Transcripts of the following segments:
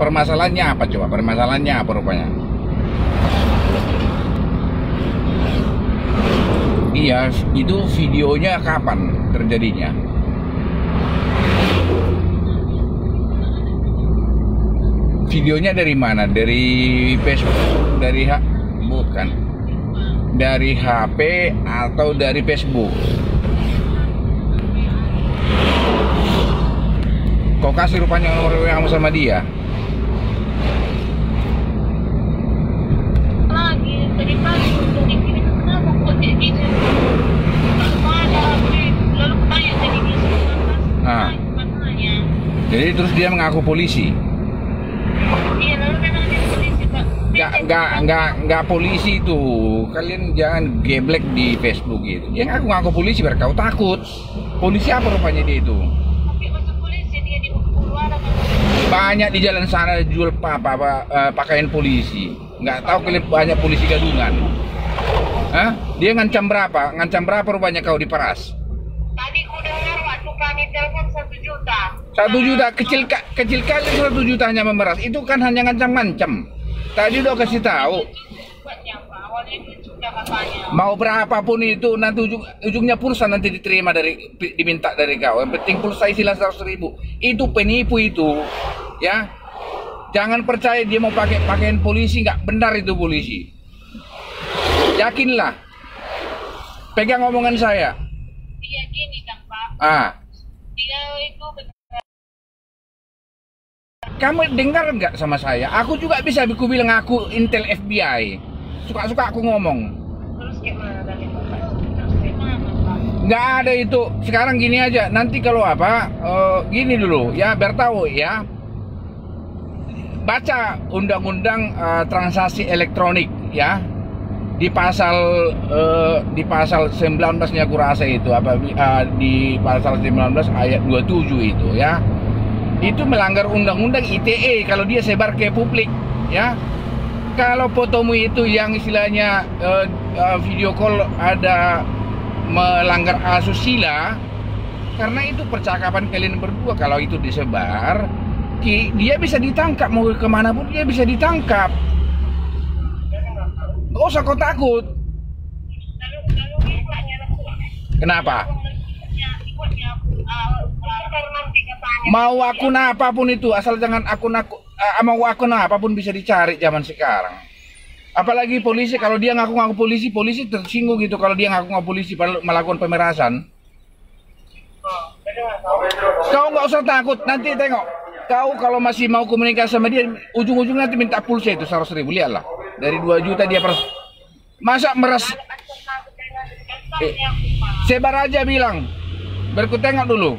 permasalahannya apa coba? Permasalahannya apa rupanya? Iya, itu videonya kapan terjadinya? Videonya dari mana? Dari Facebook? Bukan. Dari HP atau dari Facebook? Kau kasih rupanya nomor WA sama dia? Lagi tadi pagi udah dikirim, kenapa kok kayak gitu? Lalu tanya tadi dia katanya. Jadi terus dia mengaku polisi? Iya, lalu memang dia polisi, Pak. Nggak polisi itu. Kalian jangan geblek di Facebook gitu. Dia ngaku polisi biar kau takut. Polisi apa rupanya dia itu? Tapi masuk polisi dia di luar kan. Banyak di jalan sana jual pakaian polisi. Nggak tahu kalian banyak polisi gadungan. Hah? Dia ngancam berapa? Ngancam berapa rupanya kau diperas? Tadi ku dengar waktu kami telepon 1 juta. 1 juta kecil kali 1 juta hanya memeras. Itu kan hanya ngancam-ngancam. Tadi udah kasih tahu. Buatnya, Pak. Awalnya itu juga katanya. Mau berapapun itu nanti ujungnya pulsa nanti diterima diminta dari kau. Yang penting pulsa isilah 100.000. Itu penipu itu, ya. Jangan percaya dia mau pakai pakaian polisi, nggak benar itu polisi. Yakinlah. Pegang omongan saya. Iya gini kan, Pak. Dia itu Kamu dengar nggak sama saya? Aku juga bisa aku bilang aku Intel FBI. Suka-suka aku ngomong. terus kayak mana dari Bapak? Terus kayak mana, Pak? Nggak ada itu. Sekarang gini aja. Nanti kalau apa, gini dulu ya, biar tahu ya. Baca undang-undang transaksi elektronik ya. Di pasal 19-nya aku rasa itu di pasal 19 ayat 27 itu ya. Itu melanggar undang-undang ITE kalau dia sebar ke publik ya. Kalau fotomu itu yang istilahnya video call ada melanggar asusila, karena itu percakapan kalian berdua, kalau itu disebar dia bisa ditangkap, mau kemana pun dia bisa ditangkap. Gak usah kau takut. Kenapa? Mau akun apapun itu, asal jangan mau akun apapun bisa dicari zaman sekarang. Apalagi polisi, kalau dia ngaku-ngaku polisi tersinggung gitu kalau dia ngaku-ngaku polisi melakukan pemerasan. Kau nggak usah takut, nanti tengok. Kau kalau masih mau komunikasi sama dia, ujung-ujungnya nanti minta pulsa itu 100.000, lihatlah. Dari 2 juta dia masa meres. Sebar aja bilang. Berku tengok dulu.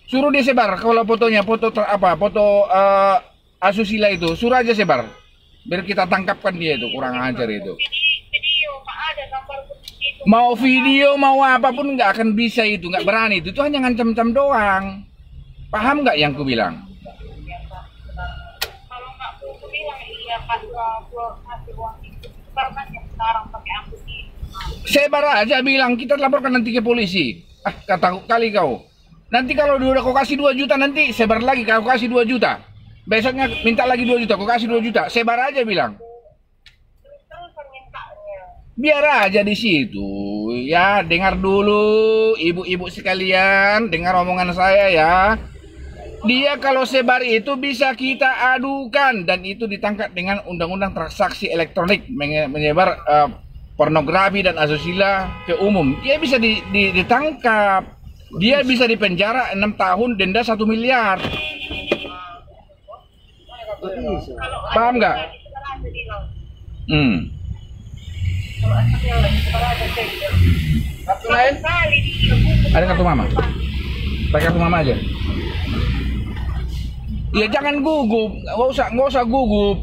Suruh dia sebar kalau fotonya, foto asusila itu, suruh aja sebar. Biar kita tangkapkan dia itu, kurang ajar itu. Video, Pak, ada gambar begitu. Mau video, mau apapun nggak akan bisa itu, nggak berani itu hanya ngancam-ngancam doang. Paham nggak yang ku bilang? Kalau nggak aku bilang iya Pak, kasih uang itu karena sekarang pakai aku sih. Sebar aja bilang, kita laporkan nanti ke polisi. Kata kali kau. Nanti kalau udah kau kasih 2 juta nanti sebar lagi, kau kasih 2 juta. Besoknya minta lagi 2 juta, kau kasih 2 juta. Sebar aja bilang. Terus permintaannya. Biar aja di situ. Ya, dengar dulu ibu-ibu sekalian, dengar omongan saya ya. Dia kalau sebar itu bisa kita adukan dan itu ditangkap dengan undang-undang transaksi elektronik, menyebar pornografi dan asusila ke umum. Dia bisa ditangkap. Dia bisa dipenjara 6 tahun, denda 1 miliar. Paham nggak? Kartu lain? Ada kartu mama? Pakai kartu mama aja. Ya jangan gugup, nggak usah gugup.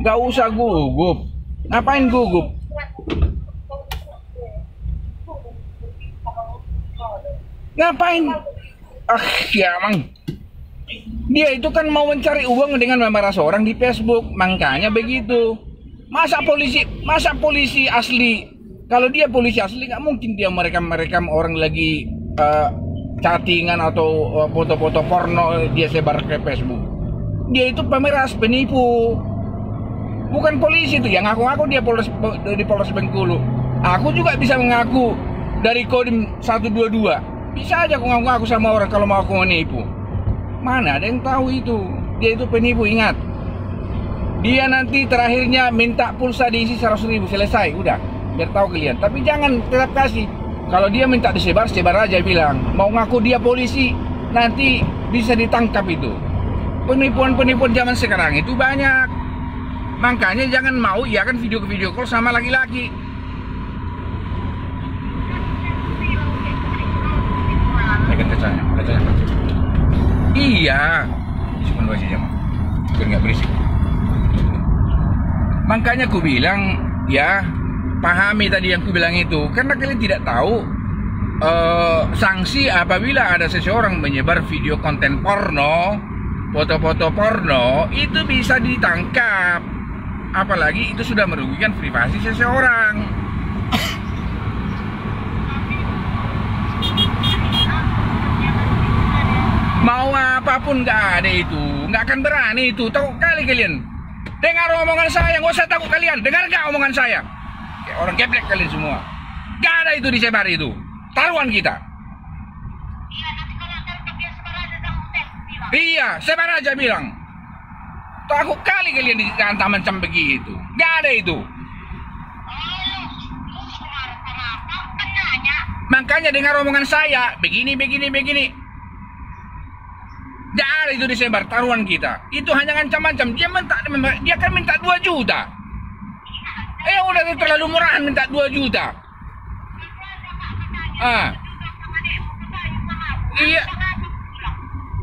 Nggak usah gugup. Ngapain gugup? Ngapain? Ya emang. Dia itu kan mau mencari uang dengan memeras orang di Facebook, makanya begitu. Masa polisi asli? Kalau dia polisi asli nggak mungkin dia merekam orang lagi chattingan atau foto-foto porno dia sebar ke Facebook. Dia itu pemeras, penipu. Bukan polisi itu yang ngaku-ngaku dia di Polres Bengkulu. Aku juga bisa mengaku dari Kodim 122. Bisa aja aku ngaku-ngaku sama orang kalau mau aku menipu. Mana ada yang tahu itu? Dia itu penipu, ingat. Dia nanti terakhirnya minta pulsa diisi 100.000, selesai, udah. Biar tahu kalian. Tapi jangan tetap kasih. Kalau dia minta disebar, sebar aja bilang. Mau ngaku dia polisi, nanti bisa ditangkap itu. Penipuan-penipuan zaman sekarang itu banyak. Makanya jangan mau ya kan video call sama laki-laki. Tekan kacanya. Iya. Cuma 2 jam. Biar nggak berisik. Makanya aku bilang ya, pahami tadi yang aku bilang itu. Karena kalian tidak tahu sanksi apabila ada seseorang menyebar video konten porno, foto-foto porno, itu bisa ditangkap. Apalagi itu sudah merugikan privasi seseorang. Mau apapun nggak ada itu, nggak akan berani itu. Tahu kali kalian. Dengar omongan saya, nggak usah takut kalian. Dengar nggak omongan saya? Kayak orang geblek kalian semua. Nggak ada itu disebar itu. Taruhan kita. Iya, sebar aja bilang. Takut kali kalian dihantam macam begitu. Nggak ada itu. Makanya dengar omongan saya. Begini. Nggak ada itu disebar taruhan kita. Itu hanya ngancam-ngancam. Dia kan minta 2 juta. Udah terlalu murahan minta 2 juta. Iya.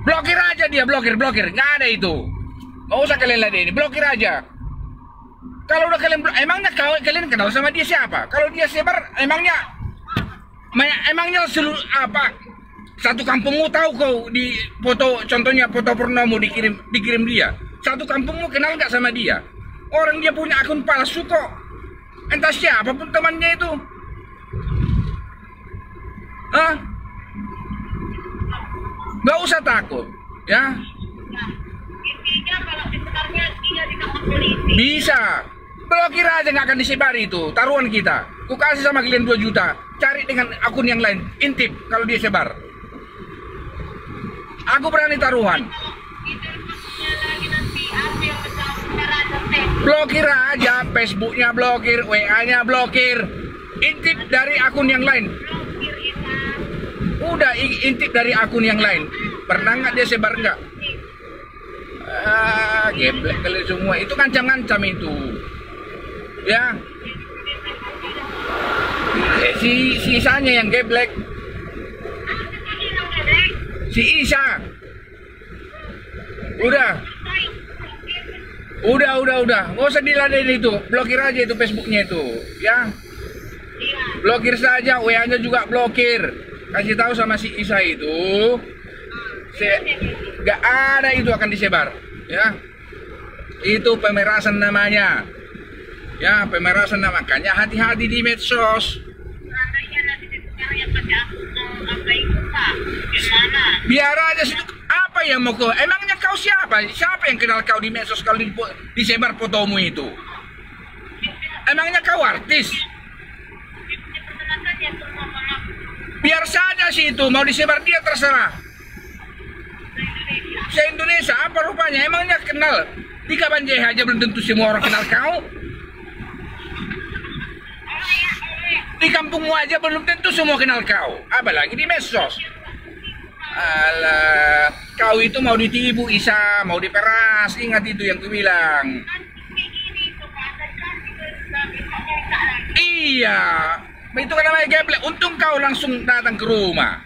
Blokir aja dia, blokir. Nggak ada itu. Nggak usah kalian ladeni, blokir aja. Kalau udah kalian, emangnya kalian kenal sama dia siapa? Kalau dia sebar, emangnya seluruh apa? Satu kampungmu tahu kau di foto, contohnya foto pornomu dikirim dia. Satu kampungmu kenal nggak sama dia? Orang dia punya akun palsu kok. Entah siapapun temannya itu. Nggak usah takut, ya. Bisa. Blokir aja, nggak akan disebar itu. Taruhan kita. Ku kasih sama kalian 2 juta. Cari dengan akun yang lain. Intip kalau dia sebar. Aku berani taruhan. Blokir aja. Facebooknya blokir, WA-nya blokir. Intip dari akun yang lain. Udah intip dari akun yang lain. Pernah nggak dia sebar nggak? Geblek kalian semua. Itu ngancam-ngancam itu. Ya. Si Isanya yang geblek. Si Isa. Udah. Nggak usah diladenin itu. Blokir aja itu Facebooknya itu. Ya. Blokir saja. WA-nya juga blokir. Kasih tahu sama si Isa itu. Gak ada itu akan disebar. Ya. Itu pemerasan namanya. Ya, pemerasan makanya hati-hati di medsos. Biar aja situ. Apa yang mau kau? Emangnya kau siapa? Siapa yang kenal kau di medsos kalau disebar fotomu itu? Emangnya kau artis? Biar saja sih itu mau disebar dia terserah. Se-Indonesia apa rupanya? Emangnya kenal? Di Kabanjai aja belum tentu semua orang kenal kau. Di kampungmu aja belum tentu semua kenal kau. Apalagi di medsos. Alah, kau itu mau ditipu Isa, mau diperas. Ingat itu yang kubilang. Iya, itu kan namanya geblek. Untung kau langsung datang ke rumah.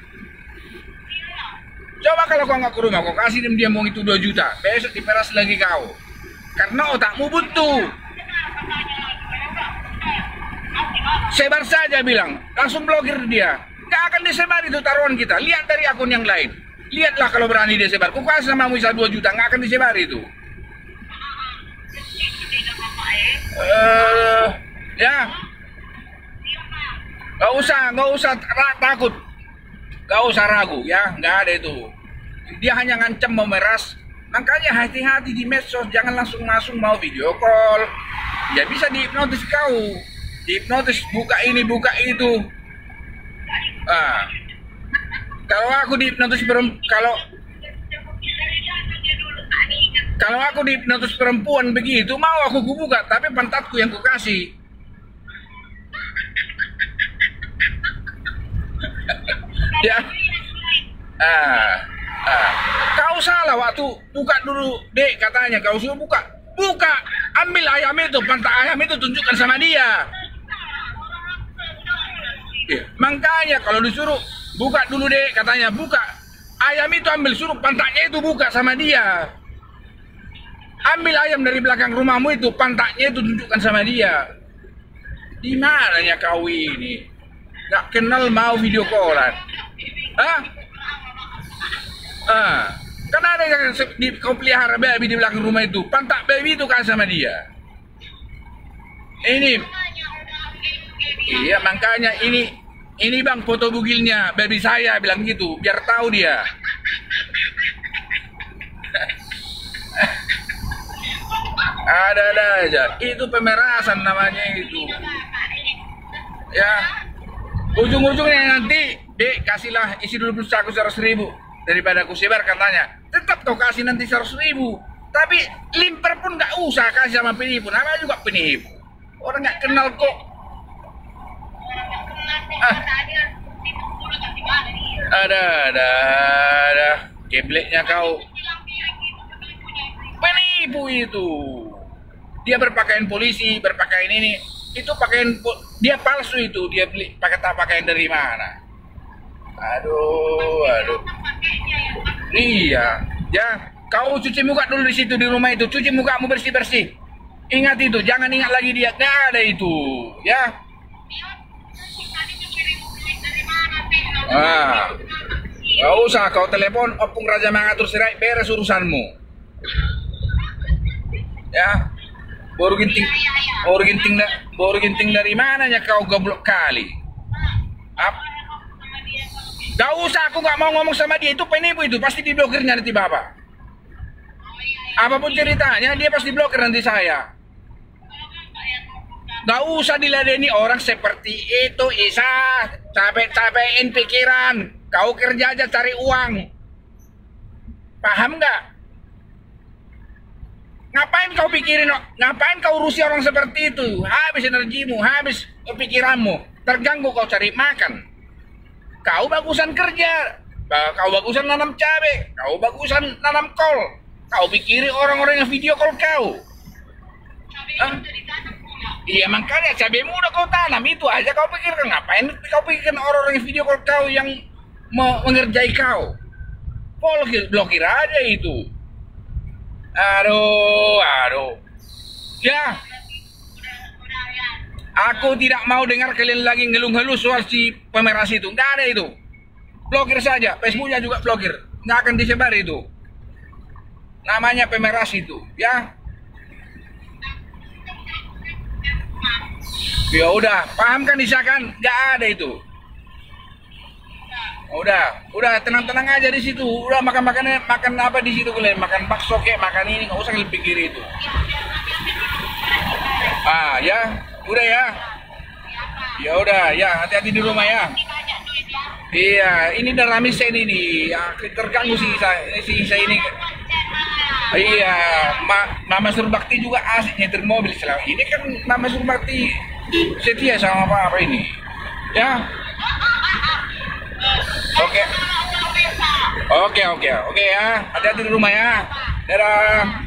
Coba kalau kau nggak ke rumah, kau kasih dia mau itu 2 juta. Besok diperas lagi kau. Karena otakmu buntu. Sebar saja bilang, langsung blokir dia. Nggak akan disebar itu taruhan kita. Lihat dari akun yang lain. Lihatlah kalau berani dia sebar. Ku kasih sama Muisa 2 juta, nggak akan disebar itu. Ya. Nggak usah takut. Nggak usah ragu ya, nggak ada itu. Dia hanya ngancam memeras Makanya hati-hati di medsos, jangan langsung mau video call. Ya bisa dihipnotis kau, dihipnotis buka ini buka itu. Kalau aku dihipnotis kalau aku dihipnotis perempuan begitu, mau aku buka, tapi pantatku yang kukasih. Ya. Kau salah waktu buka dulu, Dek, katanya kau suruh buka. Buka, ambil ayam itu, pantat ayam itu tunjukkan sama dia. Makanya kalau disuruh buka dulu, Dek, katanya buka. Ayam itu ambil, suruh pantatnya itu buka sama dia. Ambil ayam dari belakang rumahmu itu, pantatnya itu tunjukkan sama dia. Di mananya kau ini? Gak kenal mau video callan. Kan ada yang kau pelihara baby di belakang rumah itu, pantat baby itu kan sama dia. Ini, iya makanya ini bang foto bugilnya baby saya, bilang gitu, biar tahu dia. Ada aja, itu pemerasan namanya itu. Ya, ujung-ujungnya nanti, Dek, kasihlah isi dulu plus aku 100.000 daripada aku sebar katanya. Tetap kau kasih nanti 100.000, tapi limper pun nggak usah kasih sama penipu, namanya juga penipu. Orang nggak kenal kok. Ada gebleknya kau. Penipu itu. Dia berpakaian polisi, berpakaian ini, itu pakaian dia palsu itu, dia beli pakaian dari mana? Aduh. Iya, ya. Kau cuci muka dulu di situ di rumah itu, cuci mukamu bersih-bersih. Ingat itu, jangan ingat lagi dia, nggak ada itu, ya. Gak usah kau telepon, opung Raja mengatur sirai, beres urusanmu. Ya. Baru ginting dari mananya kau goblok kali. Gak usah, aku gak mau ngomong sama dia, itu penipu itu, pasti diblokirnya nanti bapak. Apapun ceritanya, dia pasti blokir nanti saya. Gak usah diladeni orang seperti itu, Isa. Capek-capekin pikiran. Kau kerja aja cari uang. Paham gak? Ngapain kau pikirin, ngapain kau urusi orang seperti itu? Habis energimu, habis pikiranmu. Terganggu kau cari makan. Kau bagusan kerja. Kau bagusan nanam cabai. Kau bagusan nanam kol. Kau pikirin orang-orang yang video call kau. Iya makanya cabaimu udah kau tanam, itu aja kau pikirkan. Ngapain kau pikirkan orang-orang yang video call kau yang mengerjai kau? Blokir aja itu. Aduh. Ya. Aku tidak mau dengar kalian lagi ngeluh-ngeluh soal si pemeras itu. Nggak ada itu. Blokir saja. Facebooknya juga blokir. Nggak akan disebar itu. Namanya pemeras itu. Ya. Ya udah. Paham kan Isa kan? Nggak ada itu. Udah tenang-tenang aja di situ. Udah makan apa di situ kalian? Makan bakso kek, makan ini, nggak usah kalian pikir itu. Ya, udah ya. Ya udah, ya hati-hati di rumah ya. Iya, ini udah rame sen ini. Ya, terganggu si Isa ini. Iya, Mama Surbakti juga asik nyetir mobil selama ini kan. Mama Surbakti setia sama apa ini. Ya. Oke ya. Hati-hati di rumah ya. Dadah.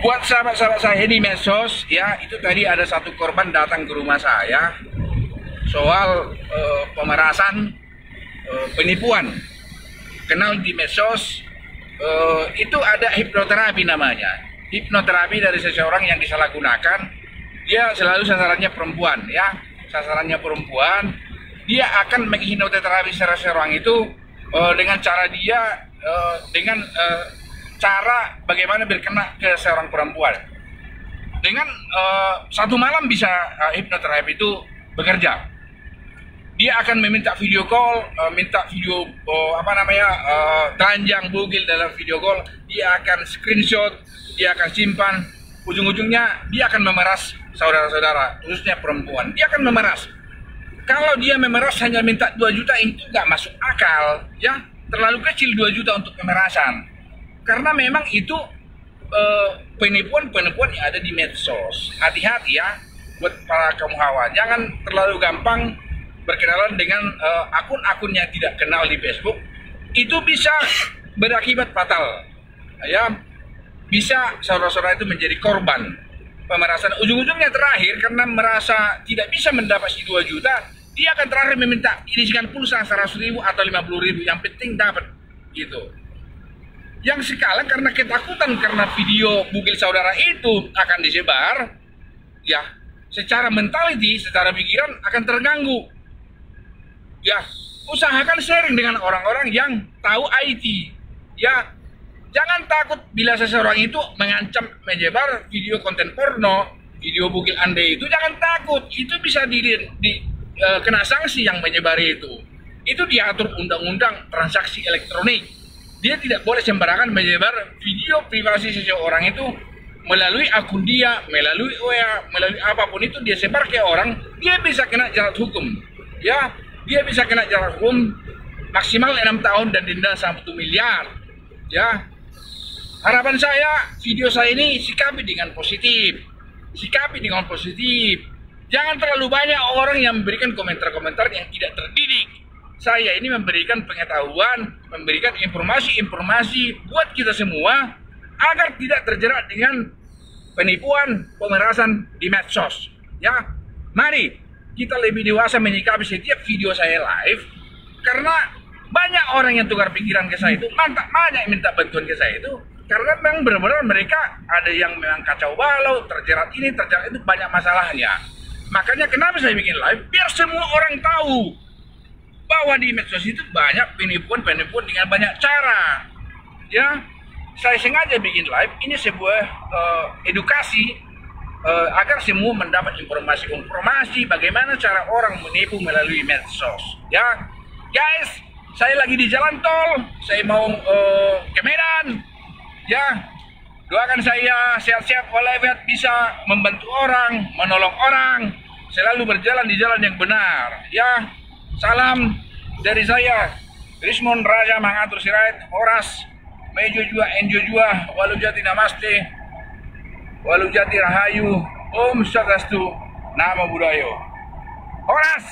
Buat sahabat-sahabat saya di medsos ya, itu tadi ada satu korban datang ke rumah saya soal pemerasan, penipuan. Kenal di medsos, itu ada hipnoterapi namanya. Hipnoterapi dari seseorang yang disalahgunakan. Dia selalu sasarannya perempuan ya. Sasarannya perempuan, dia akan menghipnoterapi seseorang itu dengan cara dia cara bagaimana berkena ke seorang perempuan. Dengan satu malam bisa hipnoterapi itu bekerja. dia akan meminta video call, minta video telanjang bugil dalam video call, dia akan screenshot, dia akan simpan, ujung-ujungnya dia akan memeras saudara-saudara, khususnya perempuan. Dia akan memeras. Kalau dia memeras hanya minta 2 juta, itu nggak masuk akal, ya. Terlalu kecil 2 juta untuk pemerasan. Karena memang itu penipuan-penipuan yang ada di medsos. Hati-hati ya buat para kaum hawa. Jangan terlalu gampang berkenalan dengan akun-akun yang tidak kenal di Facebook. Itu bisa berakibat fatal. Ya, bisa saudara-saudara itu menjadi korban pemerasan. Ujung-ujungnya terakhir karena merasa tidak bisa mendapat 2 juta, dia akan terakhir meminta isikan pulsa 100.000 atau 50.000. Yang penting dapat gitu. Yang sekarang karena ketakutan karena video bugil saudara itu akan disebar, ya secara mentality, secara pikiran akan terganggu. Ya, usahakan sharing dengan orang-orang yang tahu IT. Ya, jangan takut bila seseorang itu mengancam menyebar video konten porno, video bugil Anda itu, jangan takut. Itu bisa kena sanksi yang menyebar itu. Itu diatur undang-undang transaksi elektronik. Dia tidak boleh sembarangan menyebar video privasi seseorang itu melalui akun dia, melalui WA, melalui apapun itu dia sebar ke orang, dia bisa kena jerat hukum. Ya, dia bisa kena jerat hukum maksimal 6 tahun dan denda 1 miliar. Ya. Harapan saya, video saya ini sikapi dengan positif. Sikapi dengan positif. Jangan terlalu banyak orang yang memberikan komentar-komentar yang tidak terdidik. Saya ini memberikan pengetahuan, memberikan informasi-informasi buat kita semua agar tidak terjerat dengan penipuan, pemerasan di medsos. Ya, mari kita lebih dewasa menyikapi setiap video saya live, karena banyak orang yang tukar pikiran ke saya itu, banyak yang minta bantuan ke saya itu, karena memang benar-benar mereka ada yang memang kacau balau, terjerat ini, terjerat itu, banyak masalahnya. Makanya kenapa saya bikin live? Biar semua orang tahu bahwa di medsos itu banyak penipuan-penipuan dengan banyak cara. Ya, saya sengaja bikin live. Ini sebuah edukasi agar semua mendapat informasi bagaimana cara orang menipu melalui medsos. Ya, guys, saya lagi di jalan tol. Saya mau ke Medan. Ya, doakan saya sehat-sehat walafiat, bisa membantu orang, menolong orang, selalu berjalan di jalan yang benar. Ya. Salam dari saya, Rismon Raja Mangatur Sirait, Horas, Mejo Jua, Enjo Jua, Walujati Namaste, Walujati Rahayu, Om Swastiastu, Namo Buddhaya. Horas!